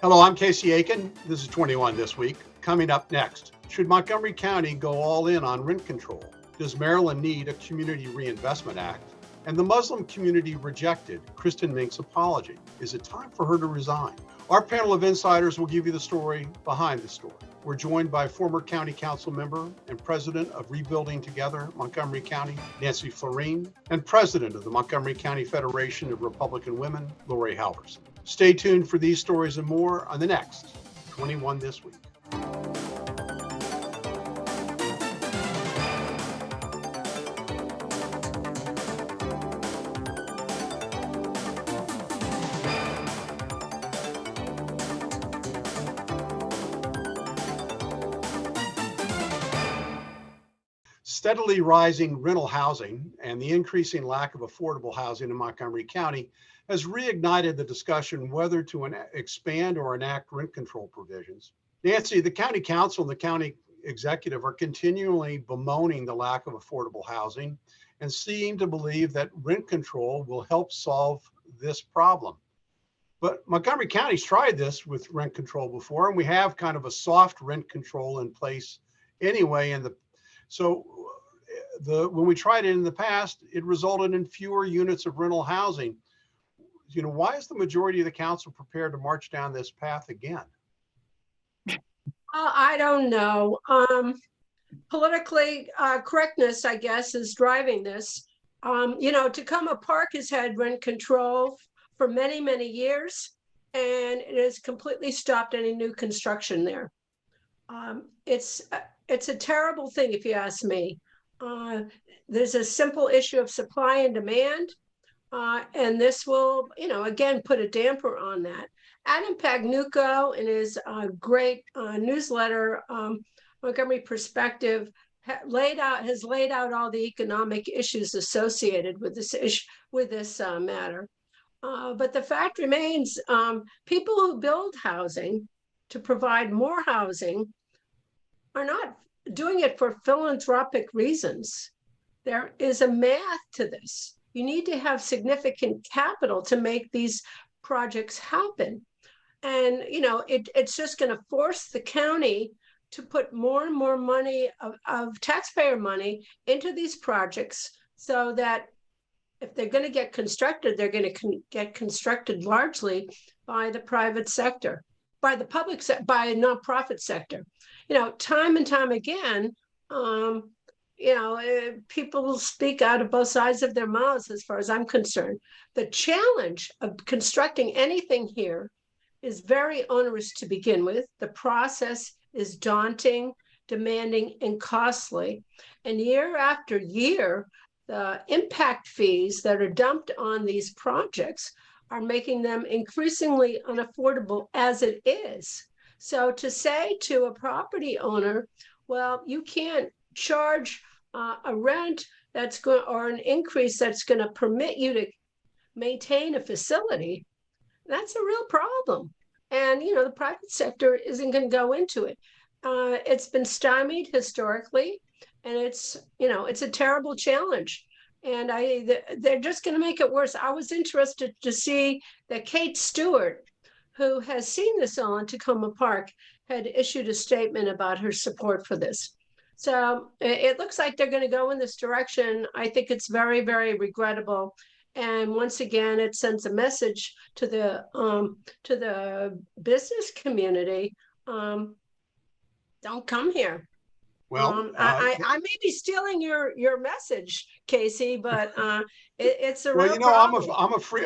Hello, I'm Casey Aiken. This is 21 This Week. Coming up next, should Montgomery County go all in on rent control? Does Maryland need a Community Reinvestment Act? And the Muslim community rejected Kristin Mink's apology. Is it time for her to resign? Our panel of insiders will give you the story behind the story. We're joined by former county council member and president of Rebuilding Together Montgomery County, Nancy Floreen, and president of the Montgomery County Federation of Republican Women, Laurie Halverson. Stay tuned for these stories and more on the next 21 This Week. Steadily rising rental housing and the increasing lack of affordable housing in Montgomery County has reignited the discussion whether to expand or enact rent control provisions. Nancy, the county council and the county executive are continually bemoaning the lack of affordable housing and seem to believe that rent control will help solve this problem. But Montgomery County's tried this with rent control before, and we have kind of a soft rent control in place anyway. When we tried it in the past, it resulted in fewer units of rental housing. Why is the majority of the council prepared to march down this path again? I don't know. Politically correctness, I guess, is driving this. Tacoma Park has had rent control for many, many years, and it has completely stopped any new construction there. It's a terrible thing, if you ask me. There's a simple issue of supply and demand. And this will, again, put a damper on that. Adam Pagnucco, in his great newsletter, Montgomery Perspective, has laid out all the economic issues associated with this matter. But the fact remains, people who build housing to provide more housing are not doing it for philanthropic reasons. There is a math to this. You need to have significant capital to make these projects happen. And, it's just going to force the county to put more and more money of taxpayer money into these projects so that if they're going to get constructed, they're going to get constructed largely by the private sector, by the public sector, by a nonprofit sector. Time and time again, people will speak out of both sides of their mouths as far as I'm concerned. The challenge of constructing anything here is very onerous to begin with. The process is daunting, demanding, and costly. And year after year, the impact fees that are dumped on these projects are making them increasingly unaffordable as it is. So to say to a property owner, well, you can't charge a rent that's going or an increase that's going to permit you to maintain a facility, that's a real problem. And the private sector isn't going to go into it. It's been stymied historically, and it's a terrible challenge. And they're just going to make it worse. I was interested to see that Kate Stewart, who has seen this all in Tacoma Park, had issued a statement about her support for this. So it looks like they're going to go in this direction. I think it's very, very regrettable. And once again, it sends a message to the business community. Don't come here. Well, I may be stealing your message, Casey, but it's a real problem.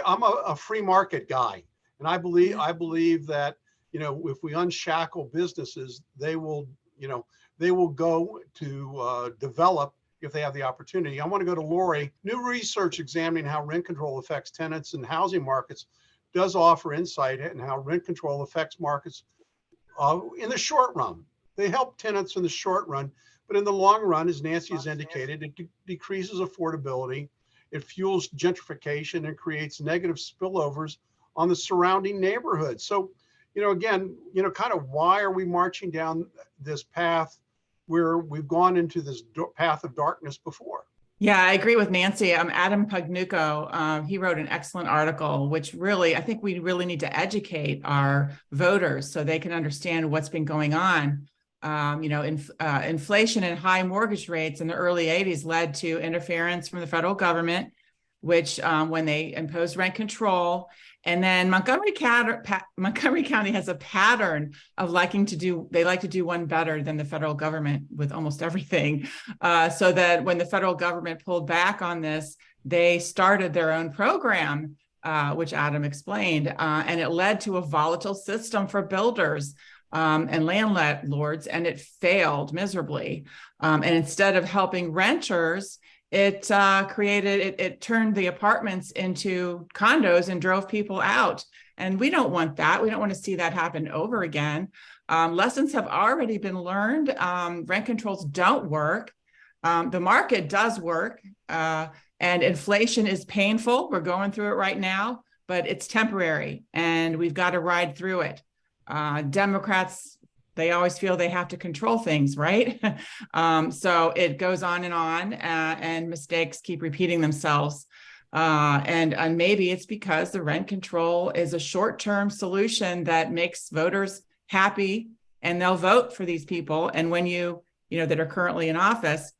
I'm a free market guy, and I believe that if we unshackle businesses, they will go to develop if they have the opportunity. I want to go to Laurie. New research examining how rent control affects tenants and housing markets does offer insight into how rent control affects markets in the short run. They help tenants in the short run, but in the long run, as Nancy has indicated, it decreases affordability, it fuels gentrification, and creates negative spillovers on the surrounding neighborhood. So, again, kind of why are we marching down this path where we've gone into this path of darkness before? Yeah, I agree with Nancy. Adam Pagnucco, he wrote an excellent article, which really, I think we really need to educate our voters so they can understand what's been going on. Inflation and high mortgage rates in the early 80s led to interference from the federal government, which when they imposed rent control. And then Montgomery County has a pattern of like to do one better than the federal government with almost everything. So that when the federal government pulled back on this, they started their own program, which Adam explained, and it led to a volatile system for builders and landlords, and it failed miserably. And instead of helping renters, it turned the apartments into condos and drove people out. And we don't want that. We don't want to see that happen over again. Lessons have already been learned. Rent controls don't work. The market does work. And inflation is painful. We're going through it right now, but it's temporary and we've got to ride through it. Democrats, they always feel they have to control things, right? So it goes on, and mistakes keep repeating themselves. And maybe it's because the rent control is a short-term solution that makes voters happy, and they'll vote for these people. And when that are currently in office,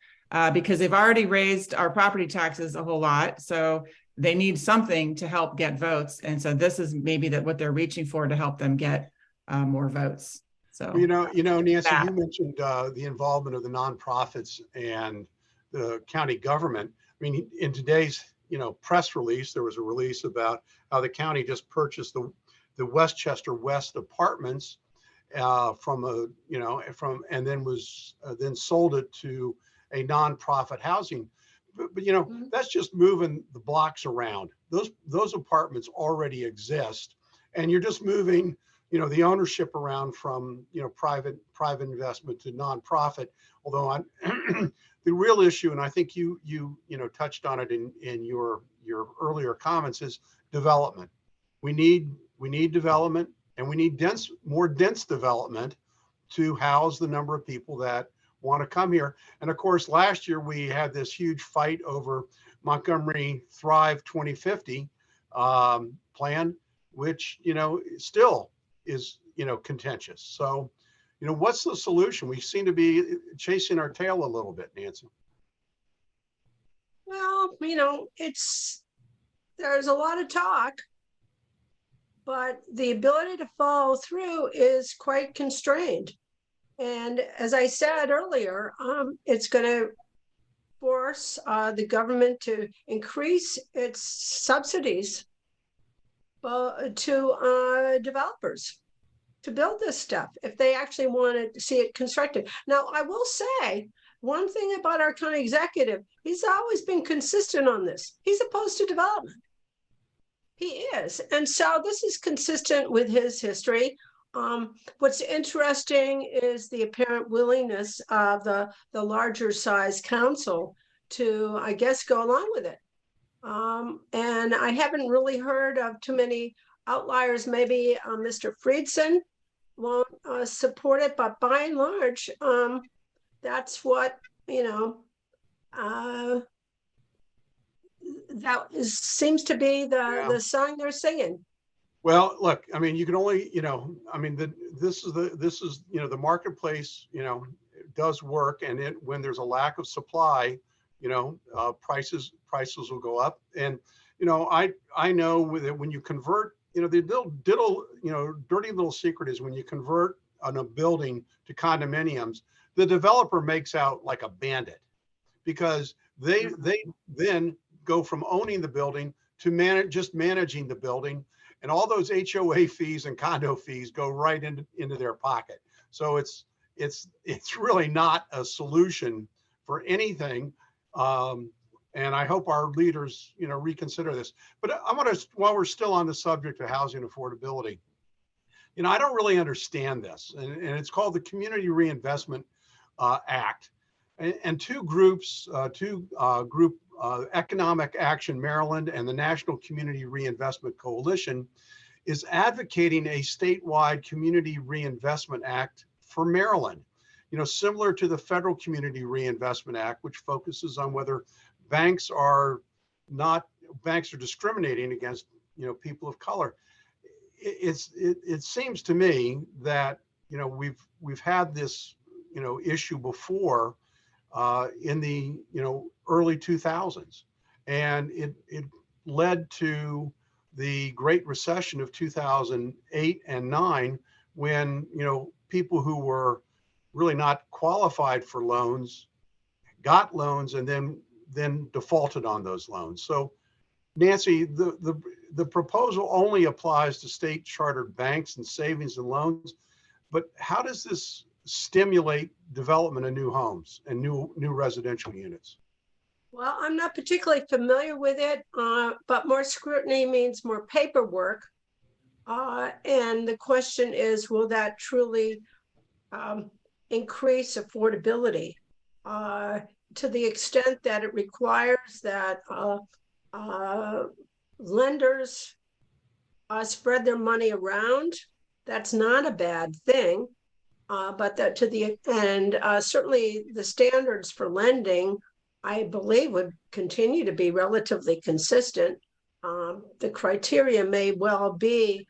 because they've already raised our property taxes a whole lot, so they need something to help get votes. And so this is maybe what they're reaching for to help them get more votes. So, Nancy, you mentioned the involvement of the nonprofits and the county government. I mean, in today's, press release, there was a release about how the county just purchased the Westchester West apartments and then sold it to a nonprofit housing. But that's just moving the blocks around. Those apartments already exist, and you're just moving the ownership around from private investment to nonprofit. Although the real issue, and I think you touched on it in your earlier comments, is development. We need development, and we need more dense development to house the number of people that want to come here. And of course, last year we had this huge fight over Montgomery Thrive 2050 plan, which still is contentious. So what's the solution? We seem to be chasing our tail a little bit, Nancy. Well, there's a lot of talk, but the ability to follow through is quite constrained. And as I said earlier, it's going to force the government to increase its subsidies to developers to build this stuff if they actually want to see it constructed. Now, I will say one thing about our county executive: he's always been consistent on this. He's opposed to development. He is. And so this is consistent with his history. What's interesting is the apparent willingness of the larger size council to, I guess, go along with it. And I haven't really heard of too many outliers. Maybe Mr. Friedson won't support it, but by and large, that's what, seems to be the song they're singing. Well, look, I mean, you can only, this is the marketplace, does work. And when there's a lack of supply, prices will go up. And, I know that when you convert, the dirty little secret is when you convert on a building to condominiums, the developer makes out like a bandit, because they then go from owning the building to managing the building. And all those HOA fees and condo fees go right into their pocket. So it's really not a solution for anything. And I hope our leaders, reconsider this. But I want to, while we're still on the subject of housing affordability, I don't really understand this. And it's called the Community Reinvestment Act. And two groups, Economic Action Maryland and the National Community Reinvestment Coalition, is advocating a statewide Community Reinvestment Act for Maryland, similar to the Federal Community Reinvestment Act, which focuses on whether banks are discriminating against, people of color. It seems to me that, we've had this, issue before in the, early 2000s, and it led to the Great Recession of 2008 and 9, when, people who were really not qualified for loans got loans and then defaulted on those loans. So Nancy, the proposal only applies to state chartered banks and savings and loans, but how does this stimulate development of new homes and new residential units? Well, I'm not particularly familiar with it, but more scrutiny means more paperwork. And the question is, will that truly increase affordability to the extent that it requires that lenders spread their money around? That's not a bad thing, but that to the end, certainly the standards for lending, I believe, would continue to be relatively consistent. The criteria may well be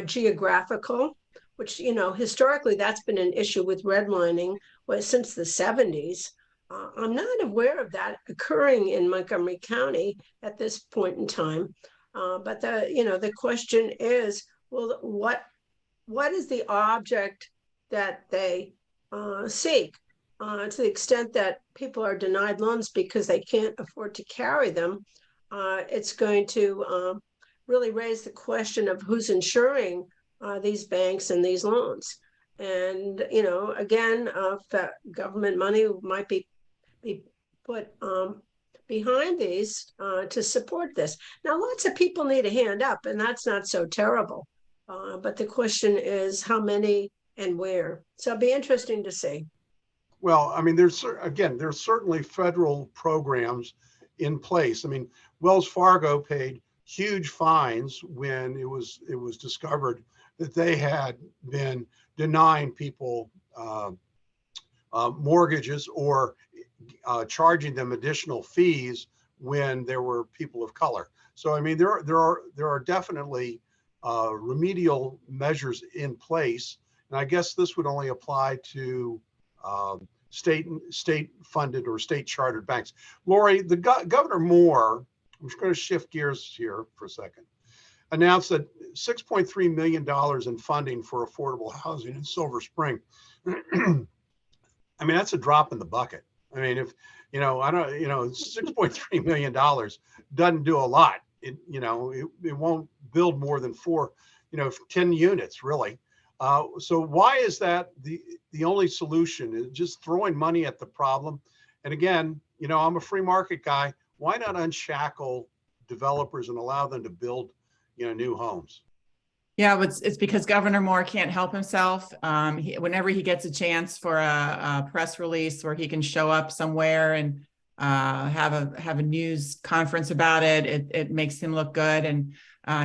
geographical, which, historically that's been an issue with redlining since the 70s. I'm not aware of that occurring in Montgomery County at this point in time. But the question is, well, what is the object that they seek? To the extent that people are denied loans because they can't afford to carry them, it's going to really raise the question of who's insuring these banks and these loans. And, again, government money might be put behind these to support this. Now, lots of people need a hand up, and that's not so terrible. But the question is how many and where. So it'll be interesting to see. Well, I mean, there's certainly federal programs in place. I mean, Wells Fargo paid huge fines when it was discovered that they had been denying people mortgages or charging them additional fees when there were people of color. So, I mean, there are definitely remedial measures in place, and I guess this would only apply to state funded or state chartered banks. Laurie, the Governor Moore, I'm just going to shift gears here for a second, announced that $6.3 million in funding for affordable housing in Silver Spring. I mean, that's a drop in the bucket. I mean, if, $6.3 million doesn't do a lot. It won't build more than 10 units really. So why is that the only solution? Is just throwing money at the problem? And again, I'm a free market guy. Why not unshackle developers and allow them to build, new homes? Yeah, it's because Governor Moore can't help himself. Whenever he gets a chance for a press release where he can show up somewhere and have a news conference about it, it makes him look good. And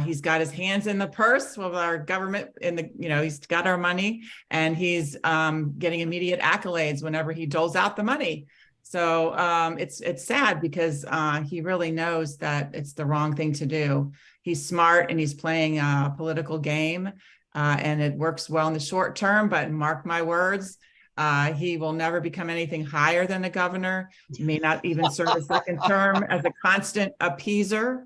he's got his hands in the purse with our government he's got our money, and he's getting immediate accolades whenever he doles out the money. So it's sad because he really knows that it's the wrong thing to do. He's smart and he's playing a political game, and it works well in the short term, but mark my words, he will never become anything higher than the governor. He may not even serve a second term as a constant appeaser.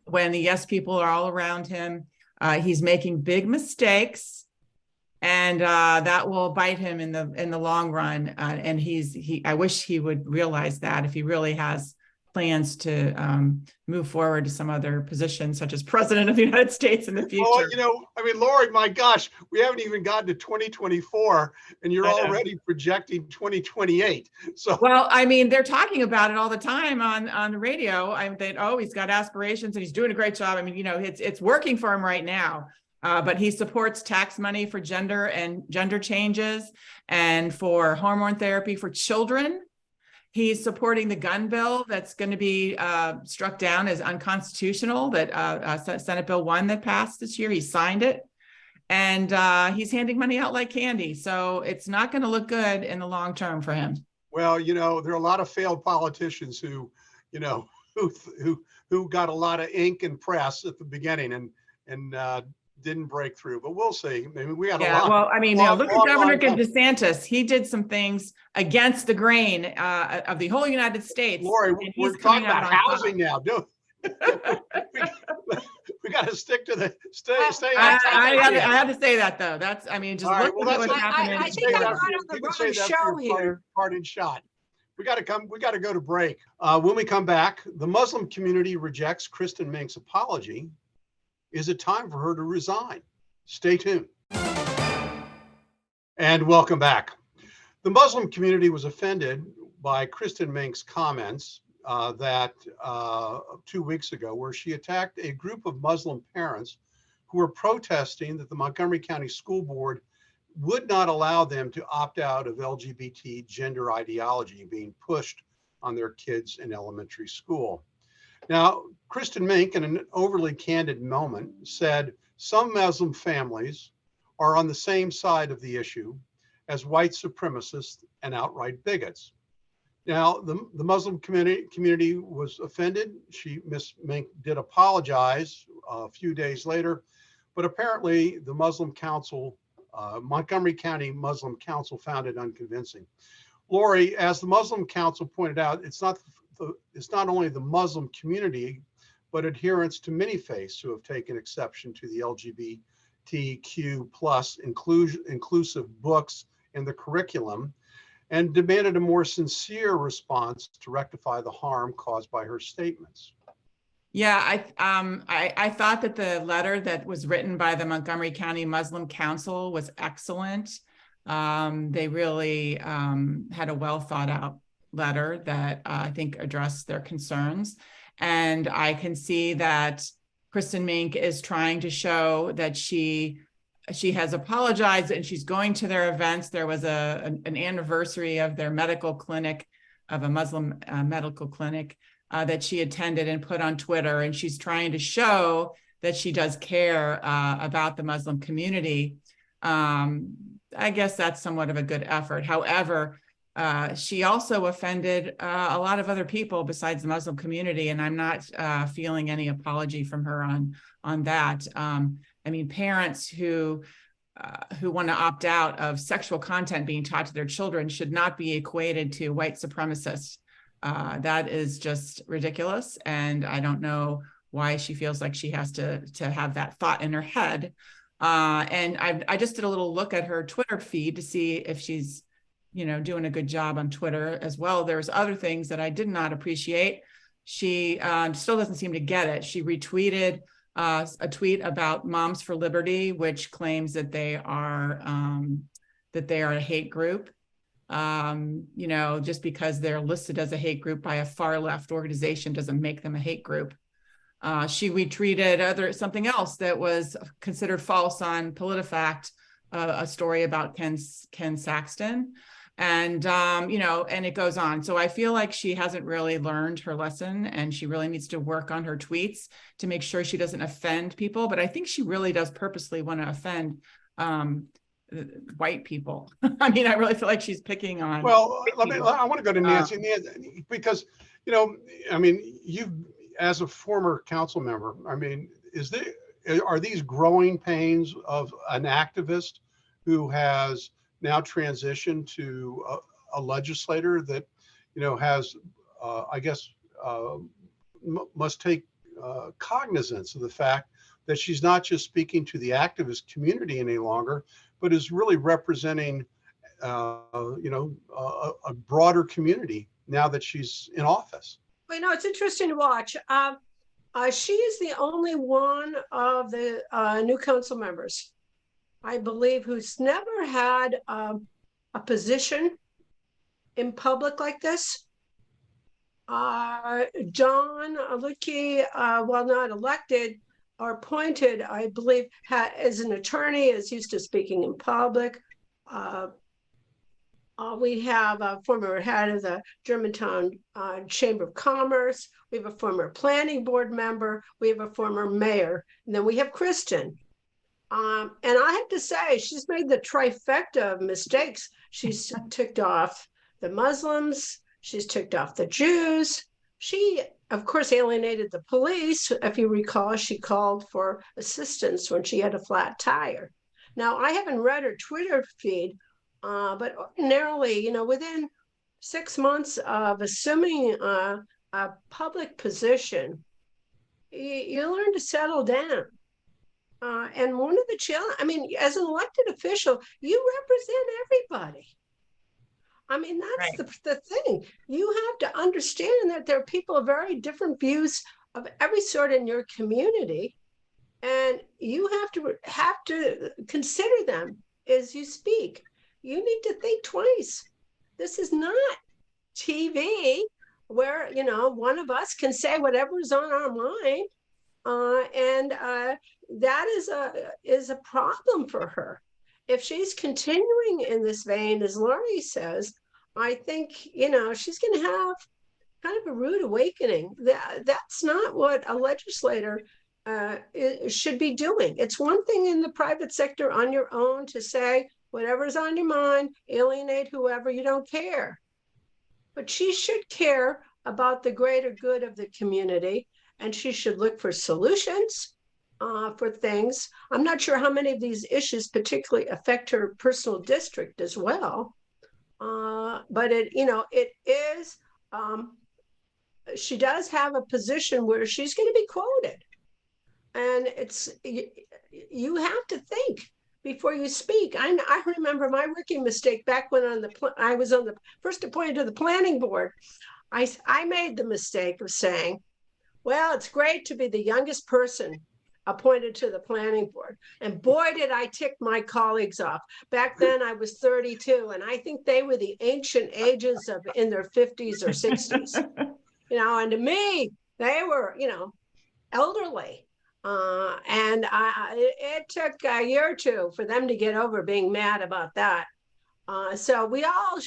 When the yes people are all around him, he's making big mistakes, and that will bite him in the long run. And I wish he would realize that if he really has plans to move forward to some other position, such as president of the United States in the future. Well, Laurie, my gosh, we haven't even gotten to 2024 and you're already projecting 2028. So, well, I mean, they're talking about it all the time on the radio. He's got aspirations and he's doing a great job. I mean, it's working for him right now. But he supports tax money for gender changes and for hormone therapy for children. He's supporting the gun bill that's going to be struck down as unconstitutional, that Senate Bill 1 that passed this year. He signed it, and he's handing money out like candy. So it's not going to look good in the long term for him. Well, there are a lot of failed politicians who, you know, who got a lot of ink and press at the beginning and didn't break through. But we'll see. Maybe we got a lot. Well, I mean, long, look long at Governor line. DeSantis. He did some things against the grain of the whole United States. Laurie, we're talking about housing now. We got to stick to the stay. I had to say that though. Just right, look at what's happening. I think I got on the wrong show here. Parting shot. We got to go to break. When we come back, the Muslim community rejects Kristin Mink's apology. Is it time for her to resign? Stay tuned. And welcome back. The Muslim community was offended by Kristin Mink's comments that 2 weeks ago, where she attacked a group of Muslim parents who were protesting that the Montgomery County School Board would not allow them to opt out of LGBT gender ideology being pushed on their kids in elementary school. Now, Kristin Mink, in an overly candid moment, said some Muslim families are on the same side of the issue as white supremacists and outright bigots. Now, the Muslim community was offended. Ms. Mink did apologize a few days later, but apparently the Muslim Council, Montgomery County Muslim Council, found it unconvincing. Laurie, as the Muslim Council pointed out, it's not only the Muslim community, but adherents to many faiths who have taken exception to the LGBTQ plus inclusive books in the curriculum and demanded a more sincere response to rectify the harm caused by her statements. Yeah, I thought that the letter that was written by the Montgomery County Muslim Council was excellent. They really had a well thought out letter that I think addressed their concerns. And I can see that Kristin Mink is trying to show that she has apologized and she's going to their events. There was an anniversary of their medical clinic, of a Muslim medical clinic that she attended and put on Twitter. And she's trying to show that she does care about the Muslim community. I guess that's somewhat of a good effort. However, she also offended a lot of other people besides the Muslim community, and I'm not feeling any apology from her on that. I mean, parents who want to opt out of sexual content being taught to their children should not be equated to white supremacists. That is just ridiculous, and I don't know why she feels like she has to have that thought in her head. And I just did a little look at her Twitter feed to see if she's, doing a good job on Twitter as well. There's other things that I did not appreciate. She still doesn't seem to get it. She retweeted a tweet about Moms for Liberty, which claims that they are a hate group. Just because they're listed as a hate group by a far left organization doesn't make them a hate group. She retweeted something else that was considered false on PolitiFact, a story about Ken Saxton. And, and it goes on. So I feel like she hasn't really learned her lesson, and she really needs to work on her tweets to make sure she doesn't offend people. But I think she really does purposely want to offend white people. I mean, I really feel like she's picking on. Well, I want to go to Nancy, because, you've, as a former council member, are these growing pains of an activist who has now transitioned to a legislator that, has, must take cognizance of the fact that she's not just speaking to the activist community any longer, but is really representing, a broader community now that she's in office. Well, it's interesting to watch. She is the only one of the new council members, I believe, who's never had a position in public like this. John Lutke, while not elected or appointed, I believe, as an attorney, is used to speaking in public. We have a former head of the Germantown Chamber of Commerce. We have a former planning board member. We have a former mayor. And then we have Kristin. And I have to say, she's made the trifecta of mistakes. She's ticked off the Muslims. She's ticked off the Jews. She, of course, alienated the police. If you recall, she called for assistance when she had a flat tire. Now, I haven't read her Twitter feed, but ordinarily, within 6 months of assuming a public position, you learn to settle down. And one of the challenges, as an elected official, you represent everybody. That's right. the thing. You have to understand that there are people of very different views of every sort in your community, and you have to consider them as you speak. You need to think twice. This is not TV where one of us can say whatever is on our mind, and that is a problem for her. If she's continuing in this vein, as Laurie says, I think, she's going to have kind of a rude awakening. That's not what a legislator should be doing. It's one thing in the private sector on your own to say whatever's on your mind, alienate whoever, you don't care. But she should care about the greater good of the community, and she should look for solutions for things. I'm not sure how many of these issues particularly affect her personal district as well. But it is, she does have a position where she's going to be quoted. And you have to think before you speak. I remember my rookie mistake back when I was on the first appointed to the planning board. I made the mistake of saying, well, it's great to be the youngest person appointed to the planning board. And boy, did I tick my colleagues off. Back then I was 32, and I think they were the ancient ages of in their 50s or 60s. And to me, they were, elderly. And it took a year or two for them to get over being mad about that. So we all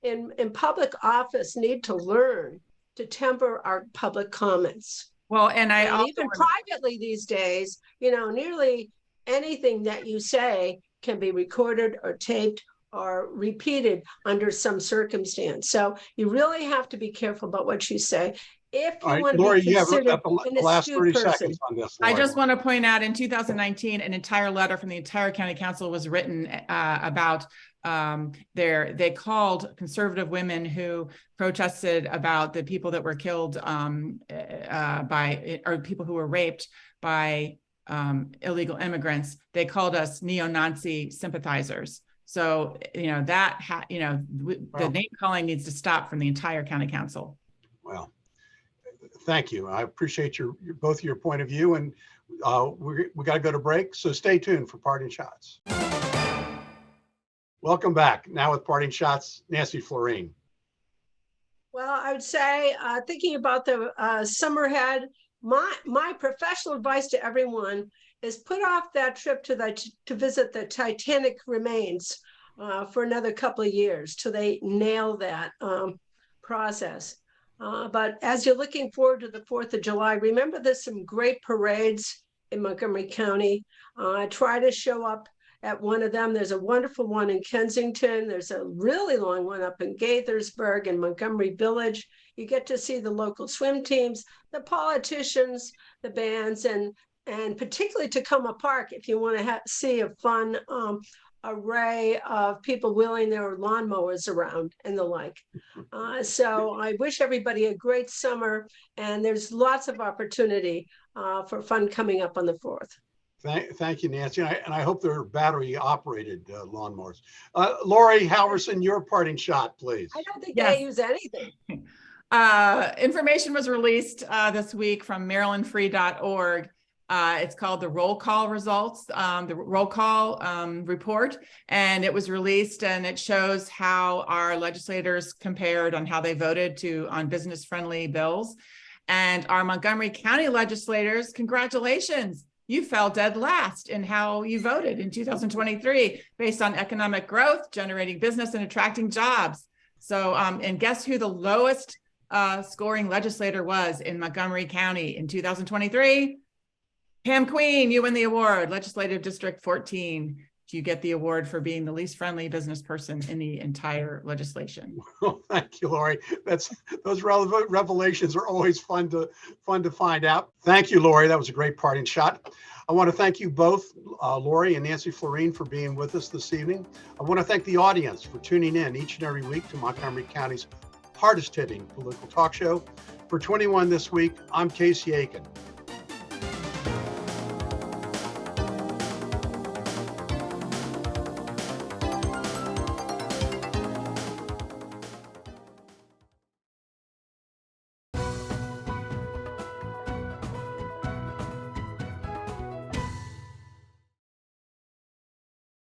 in public office need to learn to temper our public comments. Well, and even privately these days, nearly anything that you say can be recorded or taped or repeated under some circumstance. So you really have to be careful about what you say. If you want to Laurie, be considered the last 30 seconds on this. Laurie. I just want to point out in 2019, an entire letter from the entire county council was written about they called conservative women who protested about the people that were killed or people who were raped by illegal immigrants. They called us neo-Nazi sympathizers. So, the name calling needs to stop from the entire county council. Well, thank you. I appreciate both your point of view, and we got to go to break. So stay tuned for Parting Shots. Welcome back. Now with Parting Shots, Nancy Floreen. Well, I would say, thinking about the summer ahead, my professional advice to everyone is put off that trip to visit the Titanic remains for another couple of years till they nail that process. But as you're looking forward to the 4th of July, remember there's some great parades in Montgomery County. Try to show up at one of them. There's a wonderful one in Kensington. There's a really long one up in Gaithersburg and Montgomery Village. You get to see the local swim teams, the politicians, the bands, and particularly Tacoma Park if you want to see a fun array of people wheeling their lawnmowers around and the like. So I wish everybody a great summer, and there's lots of opportunity for fun coming up on the 4th. Thank you, Nancy. And I hope they're battery operated lawnmowers. Laurie, Halverson, your parting shot, please. I don't think they use anything. Information was released this week from marylandfree.org. It's called the roll call results, the roll call report, and it was released, and it shows how our legislators compared on how they voted on business-friendly bills. And our Montgomery County legislators, congratulations. You fell dead last in how you voted in 2023 based on economic growth, generating business, and attracting jobs. So, and guess who the lowest scoring legislator was in Montgomery County in 2023? Pam Queen, you win the award, Legislative District 14. you get the award for being the least friendly business person in the entire legislation. Well, thank you, Laurie. Those relevant revelations are always fun to find out. Thank you, Laurie. That was a great parting shot. I want to thank you both, Laurie and Nancy Floreen, for being with us this evening. I want to thank the audience for tuning in each and every week to Montgomery County's hardest hitting political talk show. For 21 this week, I'm Casey Aiken.